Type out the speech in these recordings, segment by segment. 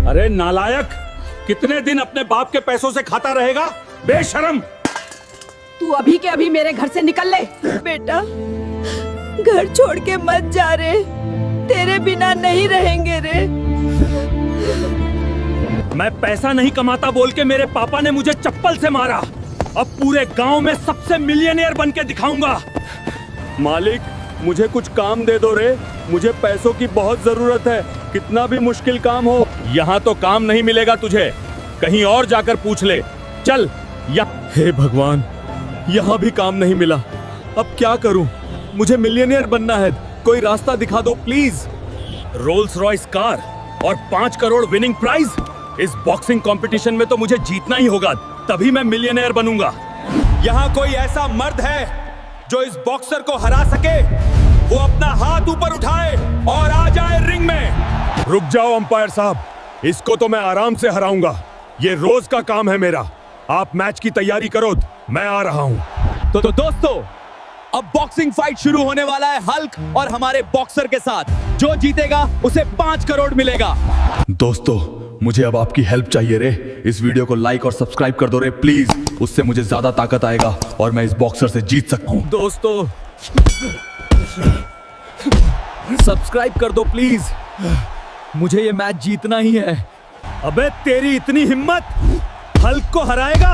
अरे नालायक, कितने दिन अपने बाप के पैसों से खाता रहेगा? बेशरम! तू अभी के अभी मेरे घर से निकल ले। बेटा, घर छोड़ के मत जा रे, तेरे बिना नहीं रहेंगे रे। मैं पैसा नहीं कमाता बोल के मेरे पापा ने मुझे चप्पल से मारा। अब पूरे गांव में सबसे मिलियनेयर बन के दिखाऊंगा। मालिक, मुझे कुछ काम दे दो रे, मुझे पैसों की बहुत जरूरत है। कितना भी मुश्किल काम हो, यहाँ तो काम नहीं मिलेगा तुझे, कहीं और जाकर पूछ ले। चल हे भगवान, यहाँ भी काम नहीं मिला। अब क्या करूं? मुझे मिलियनेयर बनना है, कोई रास्ता दिखा दो प्लीज। रोल्स रॉयस कार और 5 करोड़ विनिंग प्राइज। इस बॉक्सिंग कंपटीशन में तो मुझे जीतना ही होगा, तभी मैं मिलियनेयर बनूंगा। यहाँ कोई ऐसा मर्द है जो इस बॉक्सर को हरा सके? वो अपना हाथ ऊपर उठाए और आ जाए रिंग में। रुक जाओ अंपायर साहब, इसको तो मैं आराम से हराऊंगा। ये रोज का काम है मेरा। आप मैच की तैयारी करो, मैं आ रहा हूँ। तो दोस्तों, अब बॉक्सिंग फाइट शुरू होने वाला है हल्क और हमारे बॉक्सर के साथ। जो जीतेगा उसे 5 करोड़ मिलेगा। दोस्तों, मुझे अब आपकी हेल्प चाहिए रे। इस वीडियो को लाइक और सब्सक्राइब कर दो रे प्लीज, उससे मुझे ज्यादा ताकत आएगा और मैं इस बॉक्सर से जीत सकता हूँ। दोस्तों, सब्सक्राइब कर दो प्लीज, मुझे ये मैच जीतना ही है। अबे तेरी इतनी हिम्मत, हल्क को हराएगा?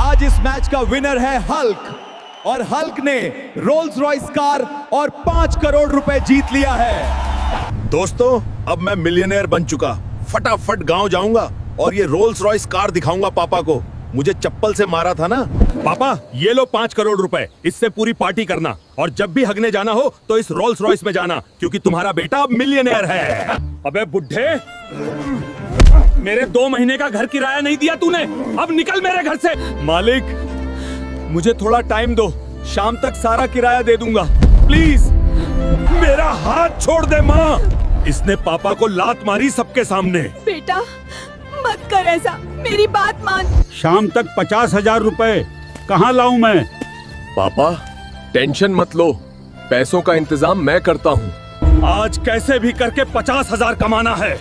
आज इस मैच का विनर है हल्क और हल्क ने रोल्स रॉयस कार और 5 करोड़ रुपए जीत लिया है। दोस्तों, अब मैं मिलियनेयर बन चुका। फटाफट गांव जाऊंगा और ये रोल्स रॉयस कार दिखाऊंगा पापा को। मुझे चप्पल से मारा था ना। पापा, ये लो 5 करोड़ रुपए, इससे पूरी पार्टी करना। और जब भी हगने जाना हो तो इस रोल्स रॉयस में जाना, क्योंकि तुम्हारा बेटा अब मिलियनेयर है। अबे बुड्ढे, मेरे 2 महीने का घर किराया नहीं दिया तूने, अब निकल मेरे घर से। मालिक, मुझे थोड़ा टाइम दो, शाम तक सारा किराया दे दूंगा प्लीज। मेरा हाथ छोड़ दे माँ। इसने पापा को लात मारी सबके सामने। बेटा, मत कर ऐसा, मेरी बात मान। शाम तक 50,000 रुपए कहाँ लाऊं मैं? पापा, टेंशन मत लो, पैसों का इंतजाम मैं करता हूँ। आज कैसे भी करके 50,000 कमाना है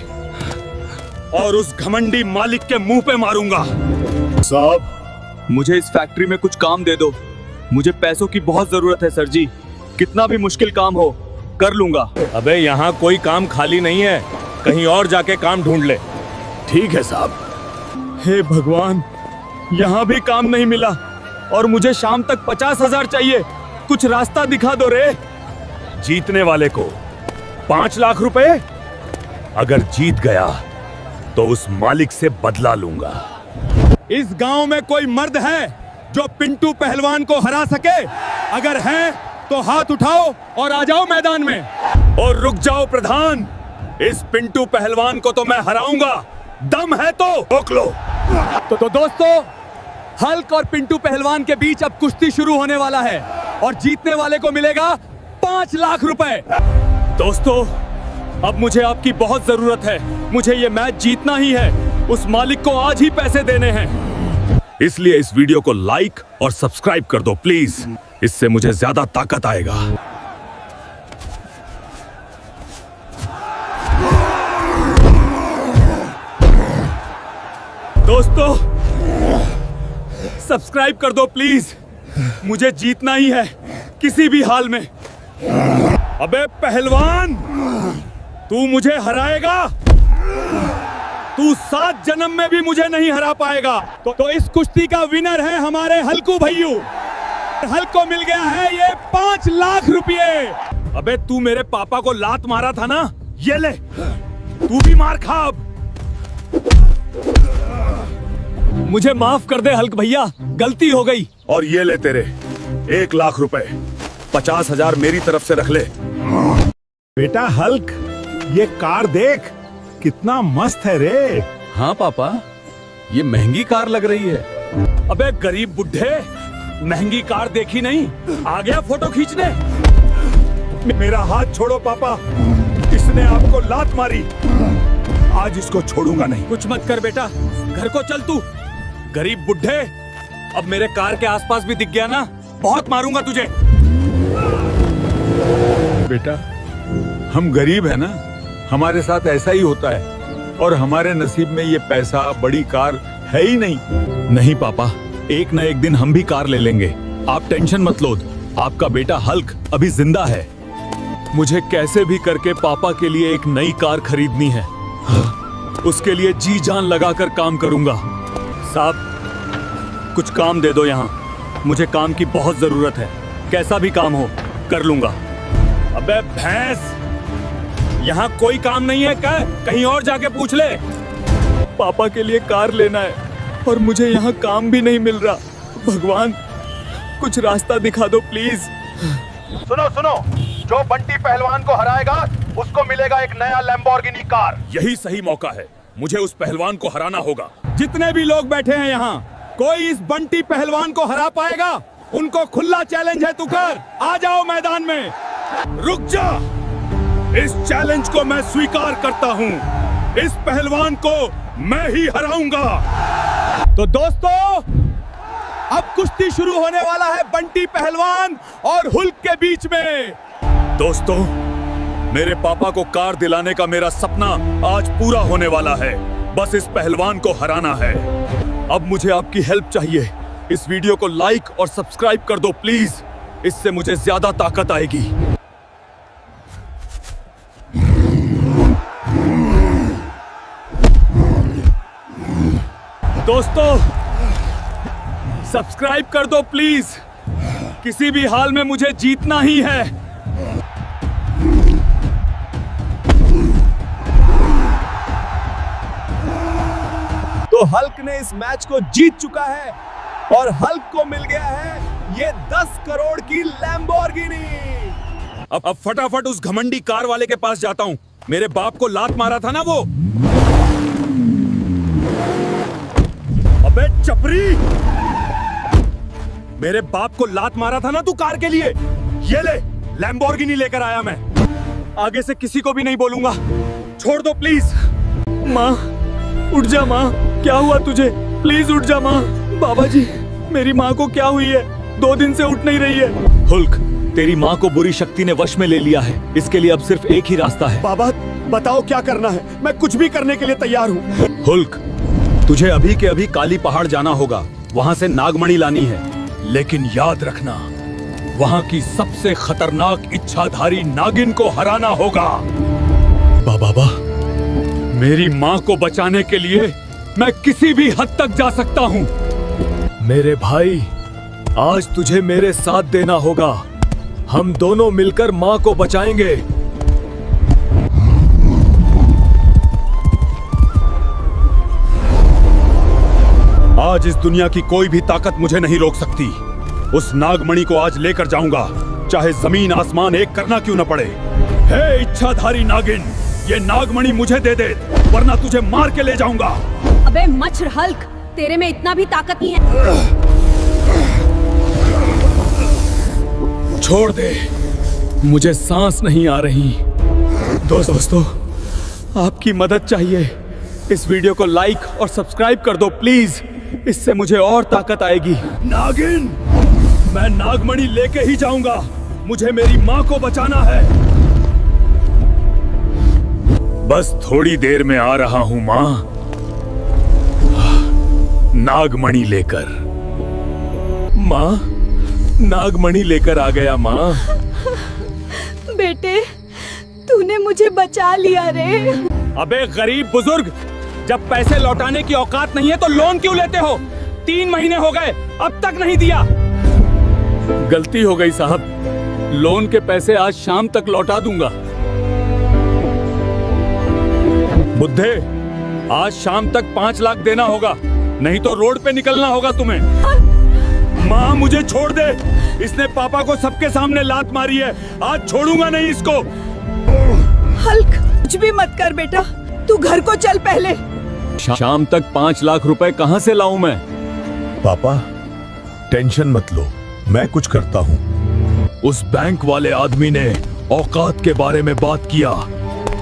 और उस घमंडी मालिक के मुंह पे मारूंगा। साहब, मुझे इस फैक्ट्री में कुछ काम दे दो। मुझे पैसों की बहुत जरूरत है सर जी, कितना भी मुश्किल काम हो कर लूंगा। अबे यहाँ कोई काम खाली नहीं है, कहीं और जाके काम ढूंढ ले। ठीक है साहब। हे भगवान, यहाँ भी काम नहीं मिला और मुझे शाम तक 50,000 चाहिए। कुछ रास्ता दिखा दो रे। जीतने वाले को 5 लाख रुपए। अगर जीत गया तो उस मालिक से बदला लूंगा। इस गांव में कोई मर्द है जो पिंटू पहलवान को हरा सके? अगर है तो हाथ उठाओ और आ जाओ मैदान में। और रुक जाओ प्रधान, इस पिंटू पहलवान को तो मैं हराऊंगा। दम है तो रोक लो। तो दोस्तों, हल्क और पिंटू पहलवान के बीच अब कुश्ती शुरू होने वाला है और जीतने वाले को मिलेगा 5 लाख रुपए। दोस्तों, अब मुझे आपकी बहुत जरूरत है। मुझे ये मैच जीतना ही है। उस मालिक को आज ही पैसे देने हैं। इसलिए इस वीडियो को लाइक और सब्सक्राइब कर दो प्लीज, इससे मुझे ज्यादा ताकत आएगा। दोस्तों, सब्सक्राइब कर दो प्लीज, मुझे जीतना ही है किसी भी हाल में। अबे पहलवान, तू मुझे हराएगा? तू 7 जन्म में भी मुझे नहीं हरा पाएगा। तो इस कुश्ती का विनर है हमारे हल्कू भैयू। हल्क को मिल गया है ये 5 लाख रुपए। अबे तू मेरे पापा को लात मारा था ना, ये ले, तू भी मार खा अब। मुझे माफ कर दे हल्क भैया, गलती हो गई। और ये ले तेरे 1 लाख रुपए, 50,000 मेरी तरफ से रख ले। बेटा हल्क, ये कार देख, कितना मस्त है रे। हाँ पापा, ये महंगी कार लग रही है। अबे गरीब बुड्ढे, महंगी कार देखी नहीं, आ गया फोटो खींचने। मेरा हाथ छोड़ो पापा, इसने आपको लात मारी। आज इसको छोड़ूंगा नहीं। कुछ मत कर बेटा, घर को चल तू। गरीब बुड्ढे, अब मेरे कार के आसपास भी दिख गया ना, बहुत मारूंगा तुझे। बेटा, हम गरीब है ना, हमारे साथ ऐसा ही होता है। और हमारे नसीब में ये पैसा, बड़ी कार है ही नहीं। नहीं पापा, एक न एक दिन हम भी कार ले लेंगे। आप टेंशन मत लो, आपका बेटा हल्क अभी जिंदा है। मुझे कैसे भी करके पापा के लिए एक नई कार खरीदनी है। उसके लिए जी जान लगाकर काम करूंगा। साहब, कुछ काम दे दो यहाँ। मुझे काम की बहुत जरूरत है। कैसा भी काम हो कर लूंगा। अबे भैंस, यहाँ कोई काम नहीं है क्या? कहीं और जाके पूछ ले। पापा के लिए कार लेना है और मुझे यहाँ काम भी नहीं मिल रहा। भगवान, कुछ रास्ता दिखा दो प्लीज। सुनो सुनो, जो बंटी पहलवान को हराएगा उसको मिलेगा एक नया लैम्बोर्गिनी कार। यही सही मौका है, मुझे उस पहलवान को हराना होगा। जितने भी लोग बैठे हैं यहाँ, कोई इस बंटी पहलवान को हरा पाएगा? उनको खुला चैलेंज है, तू कर, आ जाओ मैदान में। रुक जा, इस चैलेंज को मैं स्वीकार करता हूँ। इस पहलवान को मैं ही हराऊंगा। तो दोस्तों, अब कुश्ती शुरू होने वाला है बंटी पहलवान और हुल्क के बीच में। दोस्तों, मेरे पापा को कार दिलाने का मेरा सपना आज पूरा होने वाला है। बस इस पहलवान को हराना है। अब मुझे आपकी हेल्प चाहिए। इस वीडियो को लाइक और सब्सक्राइब कर दो प्लीज। इससे मुझे ज्यादा ताकत आएगी। दोस्तों, सब्सक्राइब कर दो प्लीज। किसी भी हाल में मुझे जीतना ही है। तो हल्क ने इस मैच को जीत चुका है और हल्क को मिल गया है ये 10 करोड़ की लैम्बोर्गिनी। अब फटाफट उस घमंडी कार वाले के पास जाता हूँ। मेरे बाप को लात मारा था ना वो। अबे चपरी, मेरे बाप को लात मारा था ना तू कार के लिए। ये ले, लैम्बोर्गिनी लेकर आया मैं। आगे से किसी को भी नहीं बोलूंगा। छोड़ दो प्लीज। माँ, उठ जा माँ। क्या हुआ तुझे? प्लीज उठ जा माँ। बाबा जी, मेरी माँ को क्या हुई है? 2 दिन से उठ नहीं रही है। हुल्क, तेरी माँ को बुरी शक्ति ने वश में ले लिया है। इसके लिए अब सिर्फ एक ही रास्ता है। बाबा, बताओ क्या करना है? मैं कुछ भी करने के लिए तैयार हूँ। हुल्क, तुझे अभी के अभी काली पहाड़ जाना होगा। वहाँ से नागमणि लानी है। लेकिन याद रखना, वहाँ की सबसे खतरनाक इच्छाधारी नागिन को हराना होगा। बाबा, मेरी माँ को बचाने के लिए मैं किसी भी हद तक जा सकता हूँ। मेरे भाई, आज तुझे मेरे साथ देना होगा। हम दोनों मिलकर माँ को बचाएंगे। आज इस दुनिया की कोई भी ताकत मुझे नहीं रोक सकती। उस नागमणि को आज लेकर जाऊंगा, चाहे जमीन आसमान एक करना क्यों न पड़े। हे इच्छाधारी नागिन, ये नागमणि मुझे दे दे, वरना तुझे मार के ले जाऊंगा। अबे मच्छर हल्क, तेरे में इतना भी ताकत नहीं है। छोड़ दे, मुझे सांस नहीं आ रही। दोस्तों, आपकी मदद चाहिए। इस वीडियो को लाइक और सब्सक्राइब कर दो प्लीज। इससे मुझे और ताकत आएगी। नागिन, मैं नागमणि लेके ही जाऊंगा। मुझे मेरी माँ को बचाना है। बस थोड़ी देर में आ रहा हूँ माँ, नागमणि लेकर। माँ, नागमणि लेकर आ गया माँ। बेटे, तूने मुझे बचा लिया रे। अबे गरीब बुजुर्ग, जब पैसे लौटाने की औकात नहीं है तो लोन क्यों लेते हो? 3 महीने हो गए, अब तक नहीं दिया। गलती हो गई साहब, लोन के पैसे आज शाम तक लौटा दूंगा। बुद्धे, आज शाम तक 5 लाख देना होगा, नहीं तो रोड पे निकलना होगा तुम्हें। माँ, मुझे छोड़ दे। इसने पापा को सबके सामने लात मारी है। आज छोड़ूंगा नहीं इसको। हल्क, कुछ भी मत कर बेटा, तू घर को चल पहले। शाम तक 5 लाख रुपए कहाँ से लाऊं मैं? पापा, टेंशन मत लो, मैं कुछ करता हूँ। उस बैंक वाले आदमी ने औकात के बारे में बात किया।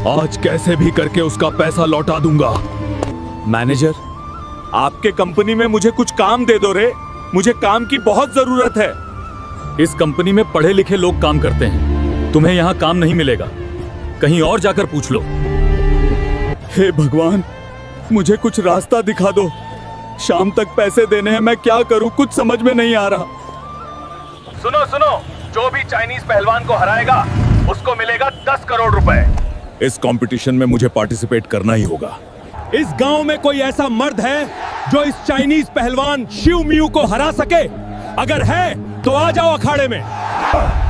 आज कैसे भी करके उसका पैसा लौटा दूंगा। मैनेजर, आपके कंपनी में मुझे कुछ काम दे दो रे। मुझे काम की बहुत जरूरत है। इस कंपनी में पढ़े लिखे लोग काम करते हैं। तुम्हें यहाँ काम नहीं मिलेगा। कहीं और जाकर पूछ लो। हे भगवान, मुझे कुछ रास्ता दिखा दो। शाम तक पैसे देने हैं, मैं क्या करूं, कुछ समझ में नहीं आ रहा। सुनो सुनो, जो भी चाइनीज पहलवान को हराएगा उसको मिलेगा 10 करोड़ रुपए। इस कंपटीशन में मुझे पार्टिसिपेट करना ही होगा। इस गांव में कोई ऐसा मर्द है जो इस चाइनीज पहलवान शिव मियू को हरा सके? अगर है तो आ जाओ अखाड़े में।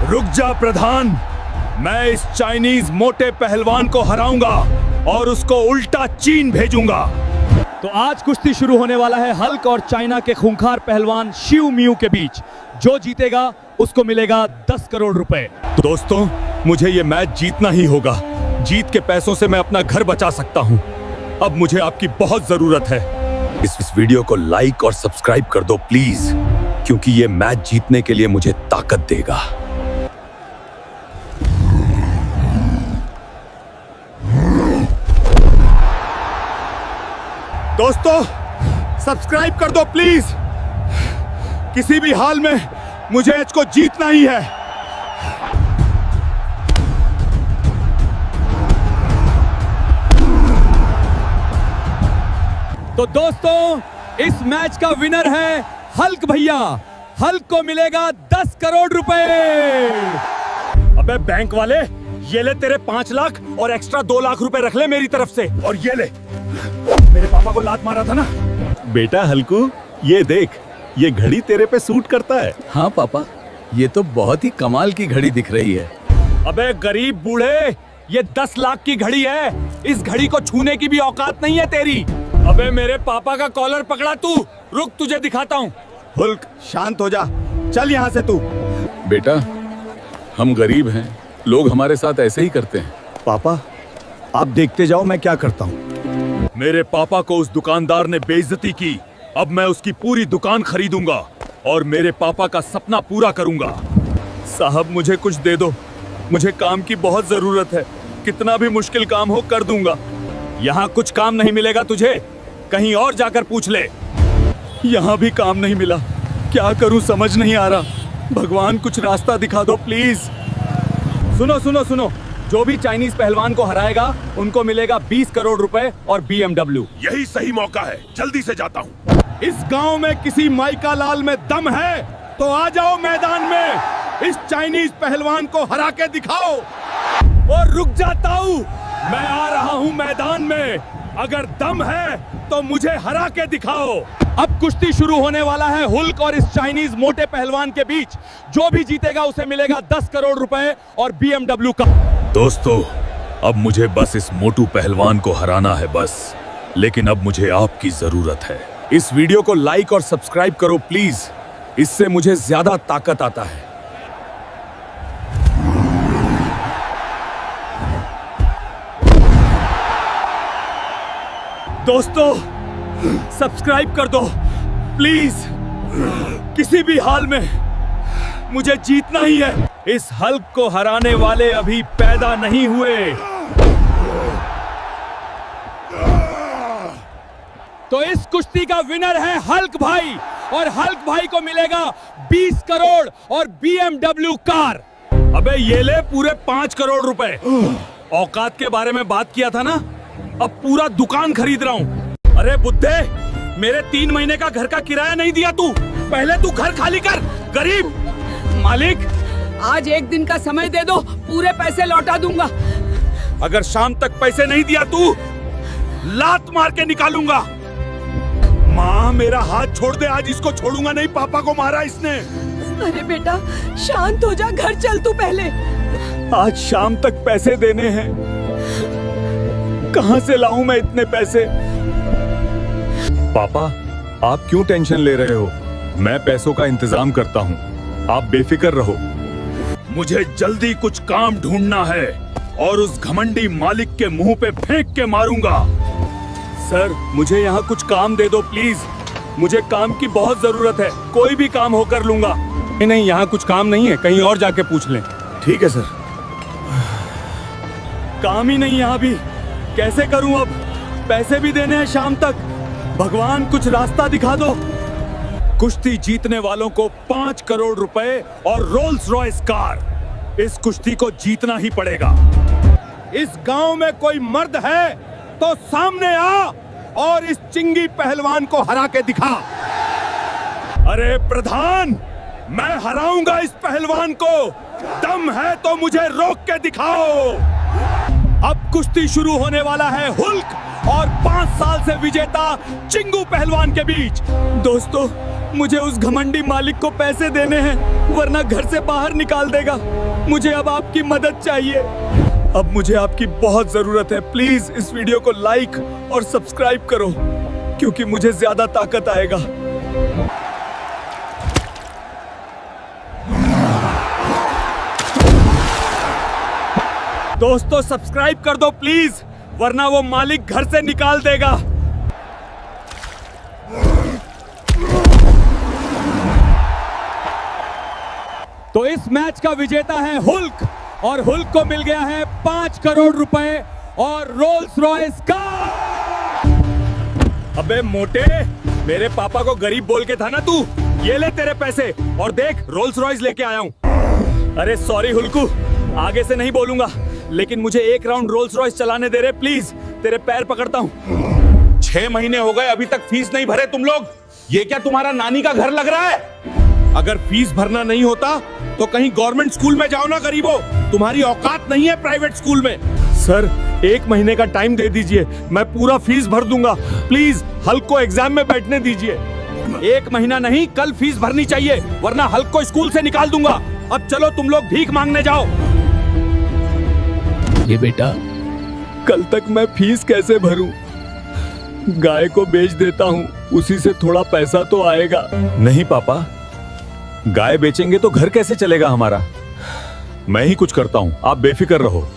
रुक जा प्रधान, मैं इस चाइनीज मोटे पहलवान को हराऊंगा और उसको उल्टा चीन भेजूंगा। तो आज कुश्ती शुरू होने वाला है हल्क और चाइना के खूंखार पहलवान शिव मियू के बीच। जो जीतेगा उसको मिलेगा 10 करोड़ रुपए। दोस्तों, मुझे ये मैच जीतना ही होगा। जीत के पैसों से मैं अपना घर बचा सकता हूँ। अब मुझे आपकी बहुत जरूरत है। इस वीडियो को लाइक और सब्सक्राइब कर दो प्लीज, क्योंकि ये मैच जीतने के लिए मुझे ताकत देगा। दोस्तों, सब्सक्राइब कर दो प्लीज। किसी भी हाल में मुझे मैच को जीतना ही है। तो दोस्तों, इस मैच का विनर है हल्क भैया। हल्क को मिलेगा 10 करोड़ रुपए। अबे बैंक वाले, ये ले तेरे 5 लाख और एक्स्ट्रा 2 लाख रुपए रख ले मेरी तरफ से। और ये ले, मेरे पापा को लात मारा था ना। बेटा हल्कू, ये देख, ये घड़ी तेरे पे सूट करता है। हाँ पापा, ये तो बहुत ही कमाल की घड़ी दिख रही है। अबे गरीब बूढ़े, ये 10 लाख की घड़ी है। इस घड़ी को छूने की भी औकात नहीं है तेरी। अबे मेरे पापा का कॉलर पकड़ा तू। रुक, तुझे दिखाता हूँ। हुल्क, शांत हो जा, चल यहाँ से तू। बेटा, हम गरीब हैं, लोग हमारे साथ ऐसे ही करते हैं। पापा, आप देखते जाओ मैं क्या करता हूँ। मेरे पापा को उस दुकानदार ने बेइज्जती की। अब मैं उसकी पूरी दुकान खरीदूंगा और मेरे पापा का सपना पूरा करूंगा। साहब, मुझे कुछ दे दो, मुझे काम की बहुत जरूरत है। कितना भी मुश्किल काम हो कर दूंगा। यहाँ कुछ काम नहीं मिलेगा तुझे, कहीं और जाकर पूछ ले। यहाँ भी काम नहीं मिला, क्या करूं समझ नहीं आ रहा। भगवान, कुछ रास्ता दिखा दो प्लीज। सुनो सुनो सुनो, जो भी चाइनीज पहलवान को हराएगा उनको मिलेगा 20 करोड़ रुपए और BMW। यही सही मौका है, जल्दी से जाता हूँ। इस गांव में किसी माइका लाल में दम है तो आ जाओ मैदान में। इस चाइनीज पहलवान को हरा के दिखाओ। और रुक जाता हूँ, मैं आ रहा हूँ मैदान में। अगर दम है तो मुझे हरा के दिखाओ। अब कुश्ती शुरू होने वाला है हुल्क और इस चाइनीज मोटे पहलवान के बीच। जो भी जीतेगा उसे मिलेगा 10 करोड़ रुपए और BMW का। दोस्तों, अब मुझे बस इस मोटू पहलवान को हराना है बस। लेकिन अब मुझे आपकी जरूरत है। इस वीडियो को लाइक और सब्सक्राइब करो प्लीज, इससे मुझे ज्यादा ताकत आता है। दोस्तों, सब्सक्राइब कर दो प्लीज। किसी भी हाल में मुझे जीतना ही है। इस हल्क को हराने वाले अभी पैदा नहीं हुए। तो इस कुश्ती का विनर है हल्क भाई और हल्क भाई को मिलेगा 20 करोड़ और BMW कार। अबे ये ले पूरे 5 करोड़ रुपए। औकात के बारे में बात किया था ना, अब पूरा दुकान खरीद रहा हूँ। अरे बुद्धे, मेरे 3 महीने का घर का किराया नहीं दिया तू। पहले तू घर खाली कर, गरीब। मालिक, आज एक दिन का समय दे दो, पूरे पैसे लौटा दूंगा। अगर शाम तक पैसे नहीं दिया तू, लात मार के निकालूंगा। माँ, मेरा हाथ छोड़ दे, आज इसको छोड़ूंगा नहीं। पापा को मारा इसने। अरे बेटा, शांत हो जा, घर चल तू पहले। आज शाम तक पैसे देने हैं, कहां से लाऊं मैं इतने पैसे? पापा, आप क्यों टेंशन ले रहे हो? मैं पैसों का इंतजाम करता हूँ, आप बेफिक्र रहो। मुझे जल्दी कुछ काम ढूंढना है और उस घमंडी मालिक के मुंह पे फेंक के मारूंगा। सर, मुझे यहाँ कुछ काम दे दो प्लीज। मुझे काम की बहुत जरूरत है, कोई भी काम हो कर लूंगा। नहीं, यहाँ कुछ काम नहीं है, कहीं और जाके पूछ लें। ठीक है सर। काम ही नहीं यहाँ भी, कैसे करूं अब? पैसे भी देने हैं शाम तक। भगवान, कुछ रास्ता दिखा दो। कुश्ती जीतने वालों को 5 करोड़ रुपए और रोल्स रॉयस कार। इस कुश्ती को जीतना ही पड़ेगा। इस गांव में कोई मर्द है तो सामने आ और इस चिंगी पहलवान को हरा के दिखा। अरे प्रधान, मैं हराऊंगा इस पहलवान को। दम है तो मुझे रोक के दिखाओ। अब कुश्ती शुरू होने वाला है हुल्क और 5 साल से विजेता चिंगू पहलवान के बीच। दोस्तों, मुझे उस घमंडी मालिक को पैसे देने हैं, वरना घर से बाहर निकाल देगा। मुझे अब आपकी मदद चाहिए। अब मुझे आपकी बहुत जरूरत है। प्लीज इस वीडियो को लाइक और सब्सक्राइब करो, क्योंकि मुझे ज्यादा ताकत आएगा। दोस्तों, सब्सक्राइब कर दो प्लीज, वरना वो मालिक घर से निकाल देगा। तो इस मैच का विजेता है हुल्क और हुल्क को मिल गया है 5 करोड़ रुपए और रोल्स रॉयस कार। अबे मोटे, मेरे पापा को गरीब बोल के था ना तू। ये ले तेरे पैसे और देख, रोल्स रॉयस लेके आया हूँ। अरे सॉरी हुल्कू, आगे से नहीं बोलूंगा, लेकिन मुझे 1 राउंड रोल्स रॉयस चलाने दे रहे प्लीज। तेरे पैर पकड़ता हूँ। 6 महीने हो गए, अभी तक फीस नहीं भरे तुम लोग। ये क्या तुम्हारा नानी का घर लग रहा है? अगर फीस भरना नहीं होता तो कहीं गवर्नमेंट स्कूल में जाओ ना गरीबो। तुम्हारी औकात नहीं है प्राइवेट स्कूल में। सर, 1 महीने का टाइम दे दीजिए, मैं पूरा फीस भर दूंगा। प्लीज हल्क को एग्जाम में बैठने दीजिए। 1 महीना नहीं, कल फीस भरनी चाहिए, वरना हल्क को स्कूल से निकाल दूंगा। अब चलो तुम लोग भीख मांगने जाओ। ये बेटा, कल तक मैं फीस कैसे भरूं? गाय को बेच देता हूँ, उसी से थोड़ा पैसा तो आएगा। नहीं पापा, गाय बेचेंगे तो घर कैसे चलेगा हमारा? मैं ही कुछ करता हूँ, आप बेफिक्र रहो।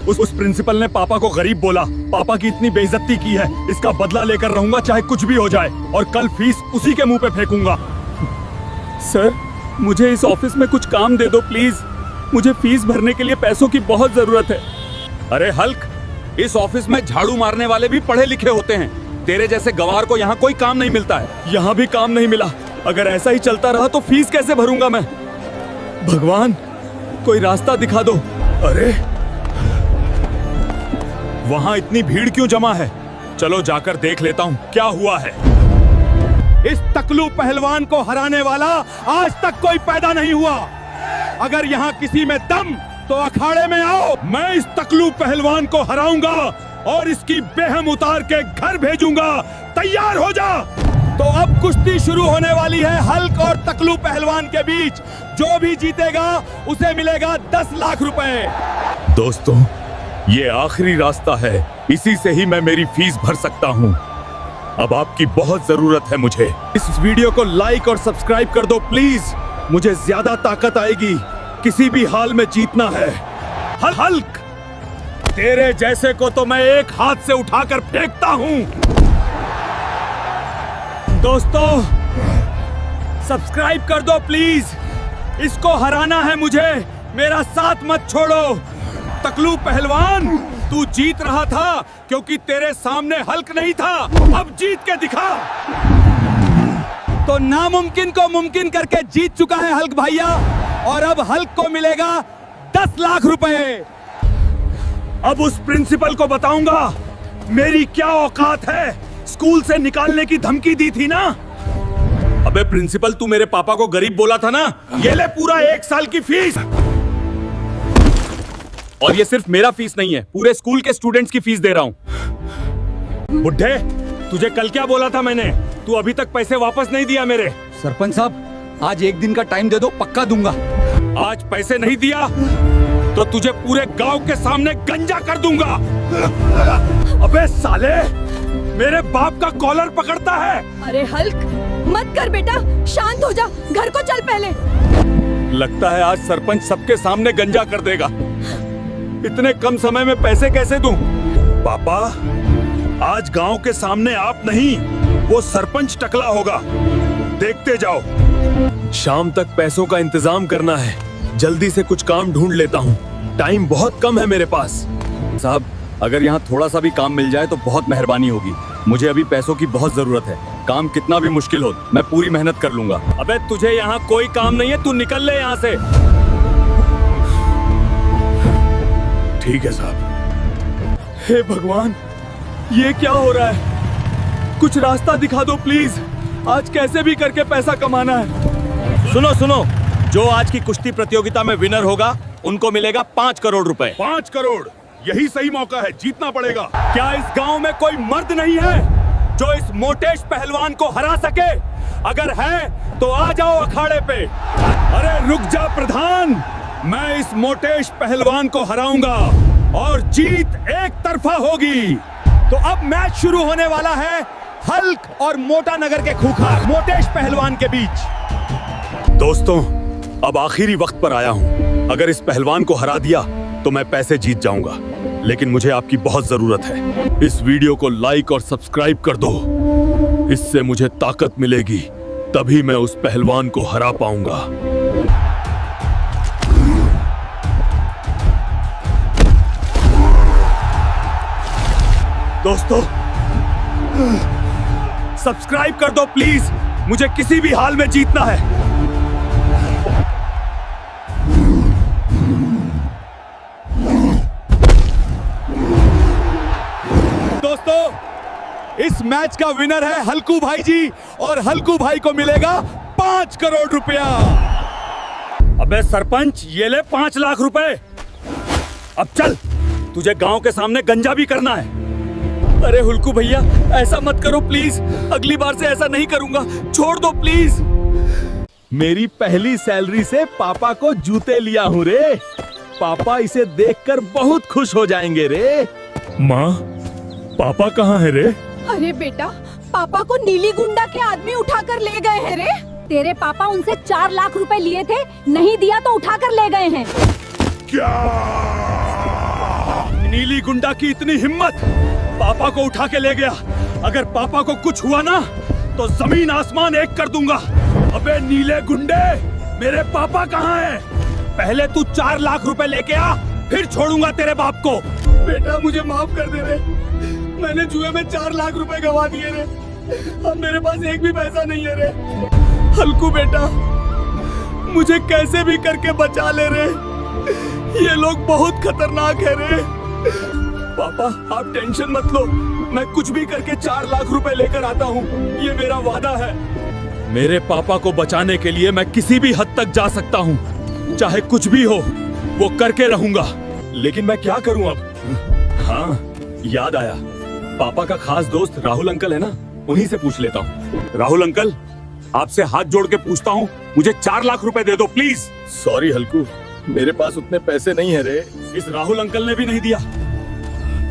उस प्रिंसिपल ने पापा को गरीब बोला, पापा की इतनी बेइज्जती की है, इसका बदला लेकर रहूंगा चाहे कुछ भी हो जाए, और कल फीस उसी के मुंह पे फेंकूंगा। सर, मुझे इस ऑफिस में कुछ काम दे दो प्लीज, मुझे फीस भरने के लिए पैसों की बहुत जरूरत है। अरे हल्क, इस ऑफिस में झाड़ू मारने वाले भी पढ़े लिखे होते हैं। तेरे जैसे गवार को यहाँ कोई काम नहीं मिलता है। यहाँ भी काम नहीं मिला। अगर ऐसा ही चलता रहा तो फीस कैसे भरूंगा मैं? भगवान, कोई रास्ता दिखा दो। अरे, वहां इतनी भीड़ क्यों जमा है? चलो जाकर देख लेता हूँ क्या हुआ है। इस तकलू पहलवान को हराने वाला आज तक कोई पैदा नहीं हुआ। अगर यहाँ किसी में दम तो अखाड़े में आओ। मैं इस तकलू पहलवान को हराऊंगा और इसकी बेहम उतार के घर भेजूंगा। तैयार हो जा। तो अब कुश्ती शुरू होने वाली है हल्क और तकलू पहलवान के बीच। जो भी जीतेगा उसे मिलेगा 10 लाख रुपए। दोस्तों, ये आखिरी रास्ता है, इसी से ही मैं मेरी फीस भर सकता हूँ। अब आपकी बहुत जरूरत है मुझे। इस वीडियो को लाइक और सब्सक्राइब कर दो प्लीज, मुझे ज्यादा ताकत आएगी। किसी भी हाल में जीतना है। हल्क, तेरे जैसे को तो मैं एक हाथ से उठाकर फेंकता हूँ। दोस्तों, सब्सक्राइब कर दो प्लीज, इसको हराना है मुझे, मेरा साथ मत छोड़ो। तकलू पहलवान, तू जीत रहा था क्योंकि तेरे सामने हल्क नहीं था। अब जीत के दिखा। तो नामुमकिन को मुमकिन करके जीत चुका है हल्क भैया, और अब हल्क को मिलेगा 10 लाख रुपए। अब उस प्रिंसिपल को बताऊंगा मेरी क्या औकात है। स्कूल से निकालने की धमकी दी थी ना। अबे प्रिंसिपल, तू मेरे पापा को गरीब बोला था ना। ये ले पूरा 1 साल की फीस। और ये सिर्फ मेरा फीस नहीं है, पूरे स्कूल के स्टूडेंट्स की फीस दे रहा हूँ। बुड्ढे, तुझे कल क्या बोला था मैंने? तू अभी तक पैसे वापस नहीं दिया मेरे। सरपंच साहब, आज 1 दिन का टाइम दे दो, पक्का दूंगा। आज पैसे नहीं दिया तो तुझे पूरे गांव के सामने गंजा कर दूंगा। अबे साले, मेरे बाप का कॉलर पकड़ता है। अरे हल्क, मत कर बेटा, शांत हो जा, घर को चल पहले। लगता है आज सरपंच सबके सामने गंजा कर देगा। इतने कम समय में पैसे कैसे दूं? पापा, आज गांव के सामने आप नहीं, वो सरपंच टकला होगा। देखते जाओ। शाम तक पैसों का इंतजाम करना है। जल्दी से कुछ काम ढूंढ लेता हूँ, टाइम बहुत कम है मेरे पास। साहब, अगर यहाँ थोड़ा सा भी काम मिल जाए तो बहुत मेहरबानी होगी। मुझे अभी पैसों की बहुत जरूरत है। काम कितना भी मुश्किल हो, मैं पूरी मेहनत कर लूंगा। अबे तुझे यहाँ कोई काम नहीं है, तू निकल ले यहाँ से। ठीक है साहब, हे भगवान, ये क्या हो रहा है? कुछ रास्ता दिखा दो प्लीज। आज कैसे भी करके पैसा कमाना है। सुनो सुनो, जो आज की कुश्ती प्रतियोगिता में विनर होगा उनको मिलेगा 5 करोड़ रुपए। 5 करोड़, यही सही मौका है, जीतना पड़ेगा। क्या इस गांव में कोई मर्द नहीं है जो इस मोटेश पहलवान को हरा सके? अगर है तो आ जाओ अखाड़े पे। अरे रुक जा प्रधान, मैं इस मोटेश पहलवान को हराऊंगा और जीत एक तरफा होगी। तो अब मैच शुरू होने वाला है हल्क और मोटा नगर के खूंखार मोटेश पहलवान के बीच। दोस्तों, अब आखिरी वक्त पर आया हूं। अगर इस पहलवान को हरा दिया तो मैं पैसे जीत जाऊंगा, लेकिन मुझे आपकी बहुत जरूरत है। इस वीडियो को लाइक और सब्सक्राइब कर दो, इससे मुझे ताकत मिलेगी, तभी मैं उस पहलवान को हरा पाऊंगा। दोस्तों, सब्सक्राइब कर दो प्लीज, मुझे किसी भी हाल में जीतना है। दोस्तों, इस मैच का विनर है हल्कू भाई जी, और हल्कू भाई को मिलेगा 5 करोड़ रुपया। अबे सरपंच, ये ले 5 लाख रुपए। अब चल, तुझे गांव के सामने गंजा भी करना है। अरे हुल्कू भैया, ऐसा मत करो प्लीज, अगली बार से ऐसा नहीं करूंगा, छोड़ दो प्लीज। मेरी पहली सैलरी से पापा को जूते लिया हूँ रे। पापा इसे देखकर बहुत खुश हो जाएंगे रे। माँ, पापा कहाँ है रे? अरे बेटा, पापा को नीली गुंडा के आदमी उठाकर ले गए हैं रे। तेरे पापा उनसे 4 लाख रुपए लिए थे, नहीं दिया तो उठाकर ले गए हैं। क्या? नीली गुंडा की इतनी हिम्मत, पापा को उठा के ले गया। अगर पापा को कुछ हुआ ना तो जमीन आसमान एक कर दूंगा। अबे नीले गुंडे, मेरे पापा कहाँ हैं? पहले तू 4 लाख रुपए लेके आ, फिर छोड़ूंगा तेरे बाप को। बेटा मुझे माफ कर दे रे, मैंने जुए में 4 लाख रुपए गवा दिए रे। अब मेरे पास एक भी पैसा नहीं है रे। हल्कू बेटा, मुझे कैसे भी करके बचा ले रे, ये लोग बहुत खतरनाक है रे। पापा आप टेंशन मत लो, मैं कुछ भी करके 4 लाख रुपए लेकर आता हूँ, ये मेरा वादा है। मेरे पापा को बचाने के लिए मैं किसी भी हद तक जा सकता हूँ, चाहे कुछ भी हो वो करके रहूंगा। लेकिन मैं क्या करूँ अब? हाँ, याद आया, पापा का खास दोस्त राहुल अंकल है ना, उन्हीं से पूछ लेता हूँ। राहुल अंकल, आपसे हाथ जोड़ के पूछता हूँ, मुझे 4 लाख रुपए दे दो प्लीज। सॉरी हल्कू, मेरे पास उतने पैसे नहीं है रे। इस राहुल अंकल ने भी नहीं दिया,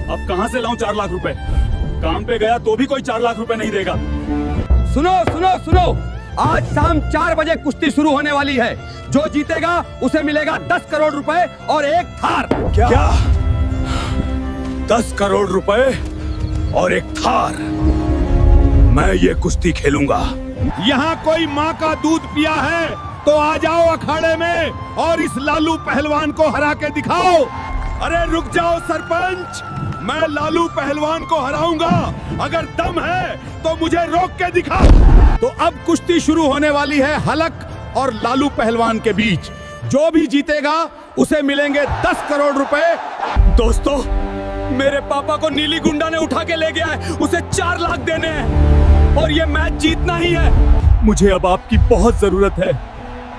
अब कहाँ से लाऊं 4 लाख रुपए? काम पे गया तो भी कोई 4 लाख रुपए नहीं देगा। सुनो सुनो सुनो, आज शाम 4 बजे कुश्ती शुरू होने वाली है। जो जीतेगा उसे मिलेगा 10 करोड़ रुपए और एक थार। क्या? 10 करोड़ रुपए और एक थार? मैं ये कुश्ती खेलूंगा। यहाँ कोई माँ का दूध पिया है तो आ जाओ अखाड़े में और इस लालू पहलवान को हरा के दिखाओ। अरे रुक जाओ सरपंच, मैं लालू पहलवान को हराऊंगा। अगर दम है तो मुझे रोक के दिखाओ। तो अब कुश्ती शुरू होने वाली है हलक और लालू पहलवान के बीच। जो भी जीतेगा उसे मिलेंगे 10 करोड़ रुपए। दोस्तों, मेरे पापा को नीली गुंडा ने उठा के ले गया है, उसे 4 लाख देने हैं और ये मैच जीतना ही है। मुझे अब आपकी बहुत जरूरत है।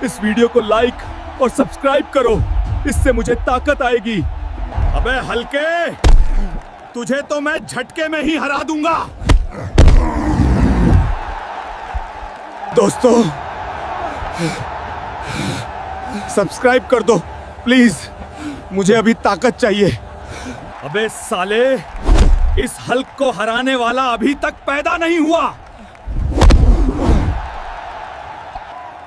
इस वीडियो को लाइक और सब्सक्राइब करो, इससे मुझे ताकत आएगी। अबे हल्के, तुझे तो मैं झटके में ही हरा दूंगा। दोस्तों, सब्सक्राइब कर दो प्लीज, मुझे अभी ताकत चाहिए। अबे साले, इस हल्क को हराने वाला अभी तक पैदा नहीं हुआ।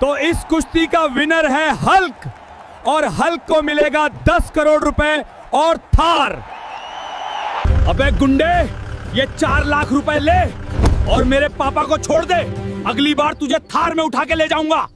तो इस कुश्ती का विनर है हल्क, और हल्क को मिलेगा 10 करोड़ रुपए और थार। अबे गुंडे, ये 4 लाख रुपए ले और मेरे पापा को छोड़ दे। अगली बार तुझे थार में उठा के ले जाऊंगा।